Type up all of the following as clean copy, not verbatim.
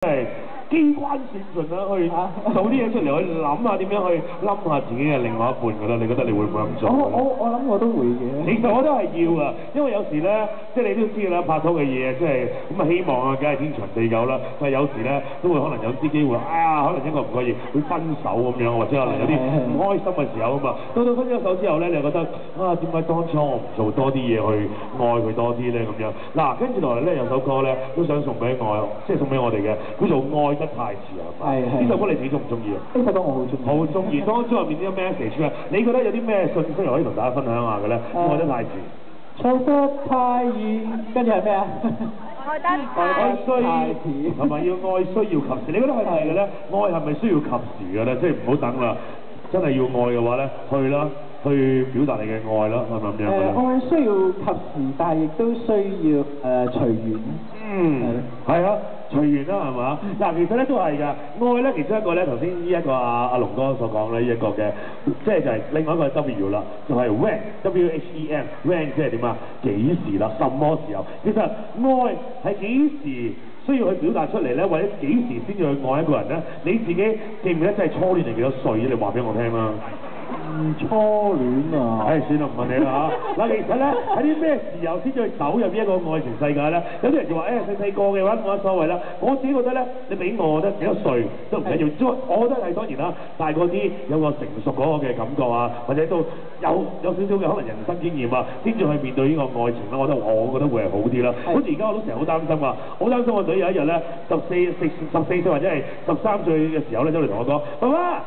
係機關算盡啦，去做啲嘢出嚟，去諗下點樣去冧下自己嘅另外一半㗎啦。你覺得你會唔會咁做？我諗我都會嘅。其實我都係要啊，因為有時咧，即係你都知㗎啦，拍拖嘅嘢即係咁啊，希望啊，梗係天長地久啦。但係有時咧，都會可能有啲機會，可能一個唔覺意會分手咁樣，或者可能有啲唔開心嘅時候啊嘛。到分咗手之後咧，你又覺得點解當初我唔做多啲嘢去愛佢多啲咧咁樣？嗱，跟住落嚟咧有首歌咧，都想送俾即係送俾我哋嘅，叫做《愛得太遲》係嘛？係。呢首歌你自己中唔中意啊？呢首歌我好中意。好中意。當中入面啲 message 啊，你覺得有啲咩信息可以同大家分享下嘅咧？愛得太遲。錯得太易，跟住係咩啊？愛得太遲，係咪要愛需要及時？你覺得係咪嘅咧？愛係咪需要及時嘅咧？即係唔好等啦，真係要愛嘅話咧，去啦，去表達你嘅愛啦，係咪咁樣嘅咧？愛需要及時，但係亦都需要隨緣。係啊。隨緣啦，係嘛？嗱，其實咧都係㗎。愛咧，其中一個咧，頭先呢一個阿龍哥所講咧，呢一個嘅，即係就係另外一個 W 啦，就係 when，W-H-E-N，when 即係點啊？幾時啦？什麼時候？其實愛係幾時需要去表達出嚟咧？或者幾時先至去愛一個人咧？你自己記唔記得真係初戀係幾多歲？你話俾我聽啦。初戀啊！算啦，唔問你啦嚇。嗱，其實咧喺啲咩時候先至去走入呢一個愛情世界咧？有啲人就話細個嘅話冇乜所謂啦。我自己覺得咧，你俾我覺得幾多歲都唔緊要。我覺得係當然啦，大個啲有個成熟嗰個嘅感覺啊，或者都有少少嘅可能人生經驗啊，先至去面對呢個愛情啦。我覺得會係好啲啦。好似而家我都成日好擔心啊，好擔心我女有一日咧14歲或者係13歲嘅時候咧，走嚟同我講：爸爸，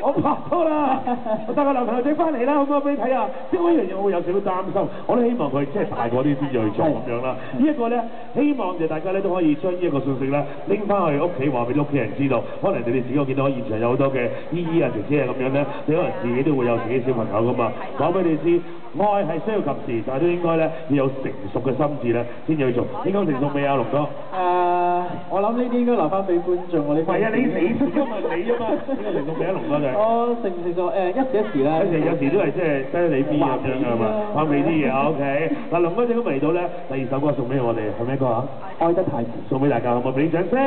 我拍拖啦，我帶個男朋友仔翻嚟啦，好唔好俾你睇啊？即係呢樣嘢我會有少少擔心，我都希望佢即係大個啲先至去做咁樣啦。呢一個咧，希望就大家咧都可以將呢一個信息咧拎翻去屋企話俾屋企人知道。可能你哋自己見到現場有好多嘅姨姨啊、姐姐啊咁樣咧，你可能自己都會有自己小朋友噶嘛。講俾你知，愛係需要及時，但係都應該咧要有成熟嘅心智咧先至去做。應該成熟未啊，龍哥？我諗呢啲應該留翻俾觀眾。唔係啊，你成熟咪你啊嘛？應該成熟未啊，龍哥就？我成唔成熟？一時啦。有時都係即係低你 B 咁樣㗎嘛，翻俾啲嘢 OK。嗱，龍哥正咁嚟到咧，第二首歌送俾我哋係咩歌啊？愛得太遲。送俾大家，好唔好？俾啲掌聲。